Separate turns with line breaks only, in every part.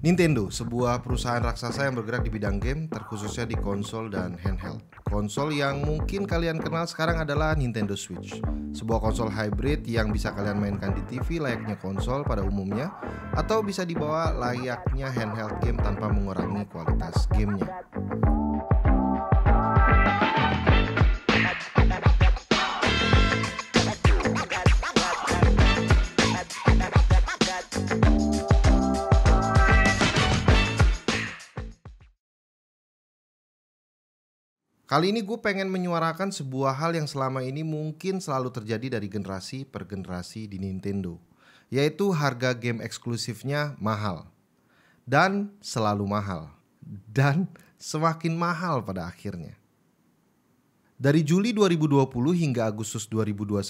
Nintendo, sebuah perusahaan raksasa yang bergerak di bidang game, terkhususnya di konsol dan handheld. Konsol yang mungkin kalian kenal sekarang adalah Nintendo Switch, sebuah konsol hybrid yang bisa kalian mainkan di TV layaknya konsol pada umumnya, atau bisa dibawa layaknya handheld game tanpa mengurangi kualitas gamenya. Kali ini gue pengen menyuarakan sebuah hal yang selama ini mungkin selalu terjadi dari generasi per generasi di Nintendo, yaitu harga game eksklusifnya mahal, dan selalu mahal, dan semakin mahal pada akhirnya. Dari Juli 2020 hingga Agustus 2021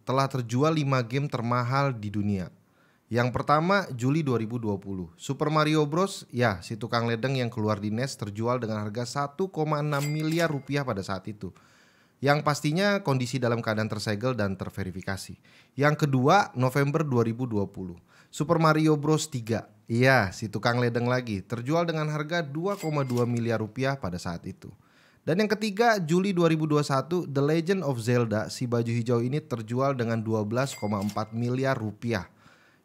telah terjual 5 game termahal di dunia. Yang pertama, Juli 2020, Super Mario Bros. Ya, si tukang ledeng yang keluar di NES terjual dengan harga 1,6 miliar rupiah pada saat itu. Yang pastinya kondisi dalam keadaan tersegel dan terverifikasi. Yang kedua, November 2020, Super Mario Bros. 3. Iya, si tukang ledeng lagi, terjual dengan harga 2,2 miliar rupiah pada saat itu. Dan yang ketiga, Juli 2021, The Legend of Zelda, si baju hijau ini terjual dengan 12,4 miliar rupiah.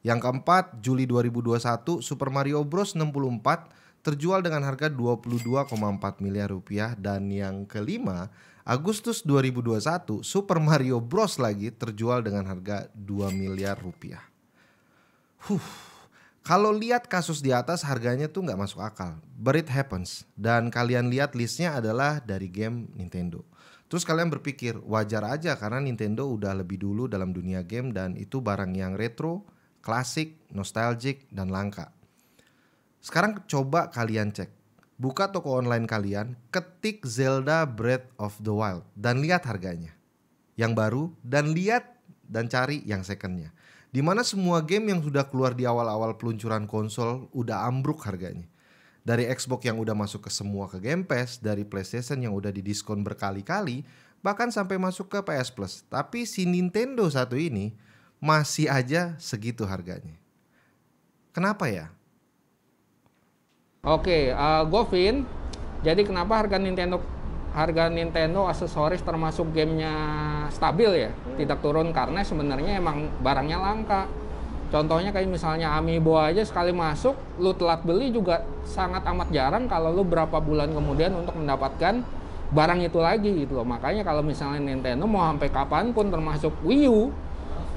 Yang keempat, Juli 2021, Super Mario Bros 64 terjual dengan harga 22,4 miliar rupiah. Dan yang kelima, Agustus 2021, Super Mario Bros lagi terjual dengan harga 2 miliar rupiah. Kalau lihat kasus di atas harganya tuh nggak masuk akal, but it happens. Dan kalian lihat listnya adalah dari game Nintendo. Terus kalian berpikir wajar aja karena Nintendo udah lebih dulu dalam dunia game dan itu barang yang retro, klasik, nostalgic, dan langka. Sekarang coba kalian cek. Buka toko online kalian, ketik Zelda Breath of the Wild dan lihat harganya. Yang baru dan lihat dan cari yang secondnya. Dimana semua game yang sudah keluar di awal-awal peluncuran konsol udah ambruk harganya. Dari Xbox yang udah masuk ke semua ke Game Pass, dari PlayStation yang udah didiskon berkali-kali, bahkan sampai masuk ke PS Plus. Tapi si Nintendo satu ini masih aja segitu harganya. Kenapa ya?
Oke, Govin. Jadi kenapa harga Nintendo aksesoris termasuk gamenya stabil ya, tidak turun karena sebenarnya emang barangnya langka. Contohnya kayak misalnya Amiibo aja sekali masuk, lu telat beli juga sangat amat jarang kalau lu berapa bulan kemudian untuk mendapatkan barang itu lagi gitu loh. Makanya kalau misalnya Nintendo mau sampai kapanpun termasuk Wii U,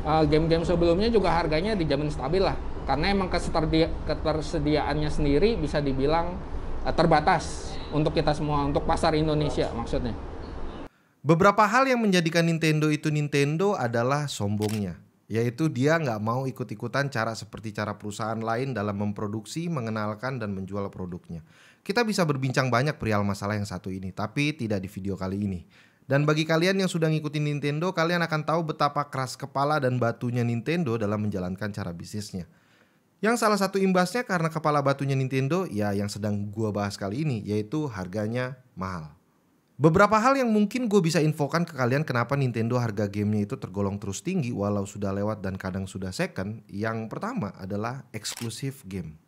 game-game sebelumnya juga harganya dijamin stabil lah. Karena emang ketersediaannya sendiri bisa dibilang terbatas untuk kita semua, untuk pasar Indonesia maksudnya.
Beberapa hal yang menjadikan Nintendo itu Nintendo adalah sombongnya. Yaitu dia nggak mau ikut-ikutan cara seperti cara perusahaan lain dalam memproduksi, mengenalkan, dan menjual produknya. Kita bisa berbincang banyak perihal masalah yang satu ini, tapi tidak di video kali ini. Dan bagi kalian yang sudah ngikutin Nintendo, kalian akan tahu betapa keras kepala dan batunya Nintendo dalam menjalankan cara bisnisnya. Yang salah satu imbasnya karena kepala batunya Nintendo, ya yang sedang gua bahas kali ini, yaitu harganya mahal. Beberapa hal yang mungkin gue bisa infokan ke kalian kenapa Nintendo harga gamenya itu tergolong terus tinggi walau sudah lewat dan kadang sudah second. Yang pertama adalah eksklusif game.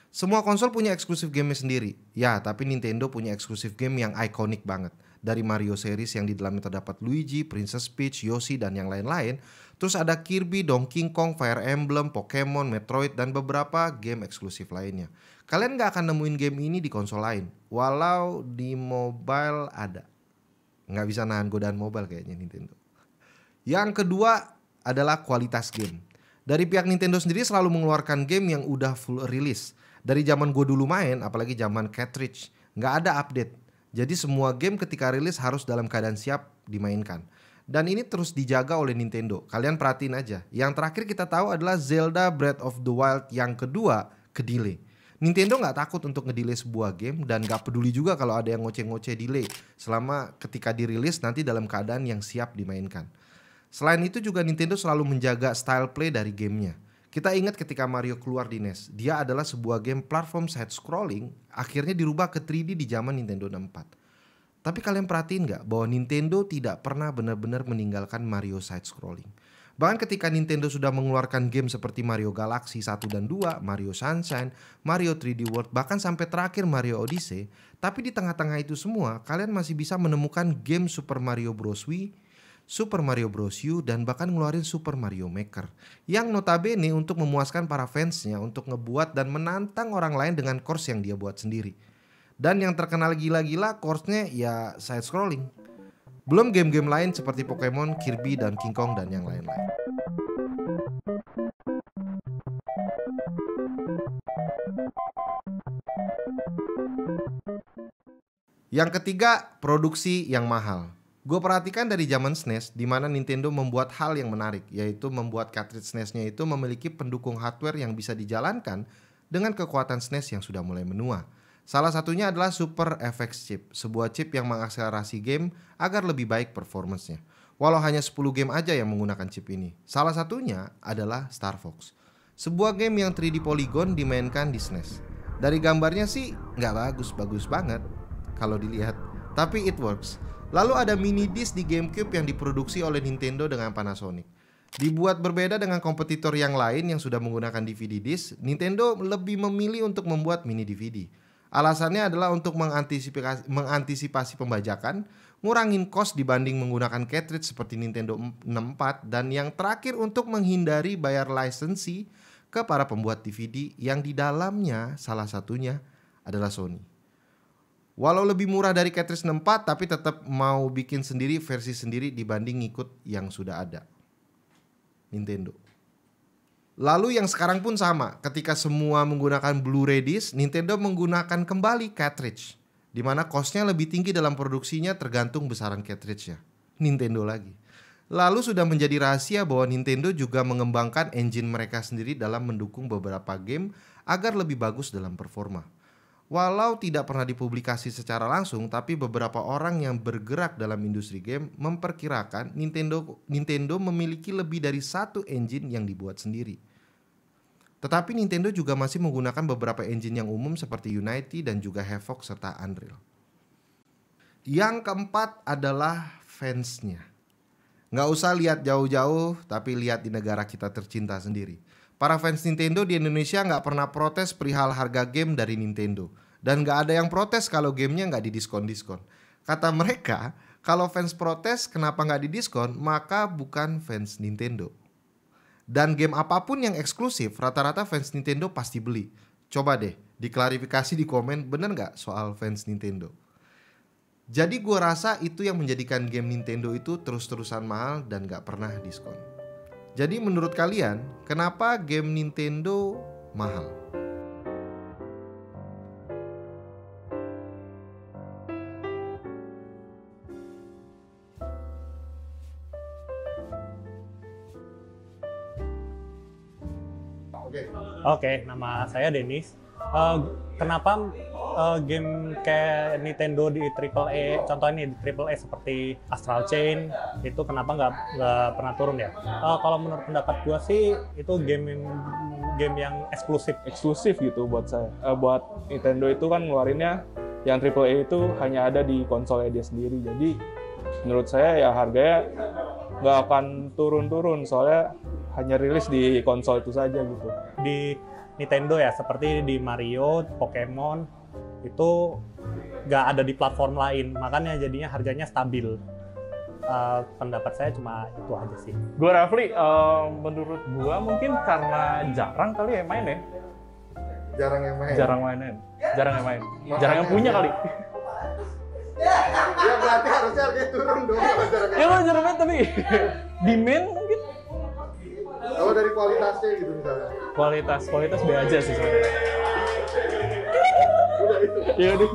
Semua konsol punya eksklusif gamenya sendiri. Ya, tapi Nintendo punya eksklusif game yang ikonik banget. Dari Mario series yang di dalamnya terdapat Luigi, Princess Peach, Yoshi, dan yang lain-lain. Terus ada Kirby, Donkey Kong, Fire Emblem, Pokemon, Metroid, dan beberapa game eksklusif lainnya. Kalian gak akan nemuin game ini di konsol lain. Walau di mobile ada. Gak bisa nahan godaan mobile kayaknya Nintendo. Yang kedua adalah kualitas game. Dari pihak Nintendo sendiri selalu mengeluarkan game yang udah full release. Dari zaman gue dulu main, apalagi zaman cartridge, gak ada update. Jadi semua game ketika rilis harus dalam keadaan siap dimainkan. Dan ini terus dijaga oleh Nintendo. Kalian perhatiin aja. Yang terakhir kita tahu adalah Zelda Breath of the Wild yang kedua ke-delay. Nintendo gak takut untuk ngedelay sebuah game dan gak peduli juga kalau ada yang ngoceh-ngoceh delay. Selama ketika dirilis nanti dalam keadaan yang siap dimainkan. Selain itu juga Nintendo selalu menjaga style play dari gamenya. Kita ingat ketika Mario keluar di NES, dia adalah sebuah game platform side scrolling, akhirnya dirubah ke 3D di zaman Nintendo 64. Tapi kalian perhatiin gak bahwa Nintendo tidak pernah benar-benar meninggalkan Mario side scrolling. Bahkan ketika Nintendo sudah mengeluarkan game seperti Mario Galaxy 1 dan 2, Mario Sunshine, Mario 3D World, bahkan sampai terakhir Mario Odyssey, tapi di tengah-tengah itu semua, kalian masih bisa menemukan game Super Mario Bros. Wii, Super Mario Bros. U, dan bahkan ngeluarin Super Mario Maker. Yang notabene untuk memuaskan para fansnya untuk ngebuat dan menantang orang lain dengan course yang dia buat sendiri. Dan yang terkenal gila-gila course-nya ya side scrolling. Belum game-game lain seperti Pokemon, Kirby, dan King Kong, dan yang lain-lain. Yang ketiga, produksi yang mahal. Gue perhatikan dari zaman SNES, di mana Nintendo membuat hal yang menarik, yaitu membuat cartridge SNES-nya itu memiliki pendukung hardware yang bisa dijalankan dengan kekuatan SNES yang sudah mulai menua. Salah satunya adalah Super FX Chip, sebuah chip yang mengakselerasi game agar lebih baik performance-nya. Walau hanya 10 game aja yang menggunakan chip ini. Salah satunya adalah Star Fox, sebuah game yang 3D polygon dimainkan di SNES. Dari gambarnya sih nggak bagus-bagus banget kalau dilihat, tapi it works. Lalu ada mini disc di GameCube yang diproduksi oleh Nintendo dengan Panasonic. Dibuat berbeda dengan kompetitor yang lain yang sudah menggunakan DVD disc, Nintendo lebih memilih untuk membuat mini DVD. Alasannya adalah untuk mengantisipasi pembajakan, ngurangin cost dibanding menggunakan cartridge seperti Nintendo 64, dan yang terakhir untuk menghindari bayar lisensi ke para pembuat DVD yang di dalamnya salah satunya adalah Sony. Walau lebih murah dari cartridge 64, tapi tetap mau bikin sendiri versi sendiri dibanding ngikut yang sudah ada. Nintendo. Lalu yang sekarang pun sama, ketika semua menggunakan Blu-ray disc, Nintendo menggunakan kembali cartridge, di mana cost-nya lebih tinggi dalam produksinya tergantung besaran cartridge-nya. Nintendo lagi. Lalu sudah menjadi rahasia bahwa Nintendo juga mengembangkan engine mereka sendiri dalam mendukung beberapa game agar lebih bagus dalam performa. Walau tidak pernah dipublikasi secara langsung, tapi beberapa orang yang bergerak dalam industri game memperkirakan Nintendo memiliki lebih dari satu engine yang dibuat sendiri. Tetapi Nintendo juga masih menggunakan beberapa engine yang umum seperti Unity dan juga Havoc serta Unreal. Yang keempat adalah fansnya. Nggak usah lihat jauh-jauh, tapi lihat di negara kita tercinta sendiri. Para fans Nintendo di Indonesia nggak pernah protes perihal harga game dari Nintendo. Dan nggak ada yang protes kalau gamenya nggak didiskon-diskon. Kata mereka, kalau fans protes kenapa nggak didiskon, maka bukan fans Nintendo. Dan game apapun yang eksklusif, rata-rata fans Nintendo pasti beli. Coba deh, diklarifikasi di komen, bener nggak soal fans Nintendo? Jadi gue rasa itu yang menjadikan game Nintendo itu terus-terusan mahal dan nggak pernah diskon. Jadi menurut kalian, kenapa game Nintendo mahal?
Oke, nama saya Denis. Kenapa game kayak Nintendo di AAA, contohnya di AAA seperti Astral Chain, itu kenapa nggak pernah turun ya? Kalau menurut pendapat gue sih, itu game yang eksklusif gitu buat saya. Buat Nintendo itu kan ngeluarinnya yang AAA itu hanya ada di konsolnya dia sendiri. Jadi menurut saya ya harganya nggak akan turun-turun, soalnya hanya rilis di konsol itu saja gitu. Di Nintendo ya, seperti di Mario, Pokemon, itu nggak ada di platform lain, makanya jadinya harganya stabil. Pendapat saya cuma itu aja sih.
Gue Rafli, menurut gue mungkin karena jarang kali ya main ya.
Jarang yang main.
Jarang yang main. Jarang yang punya kali.
Ya berarti harusnya harganya turun dong.
Ya lo jarang main tapi di main mungkin.
Kalau dari kualitasnya gitu misalnya.
Kualitas B aja sih sebenarnya.
Udah itu.
Ya udah.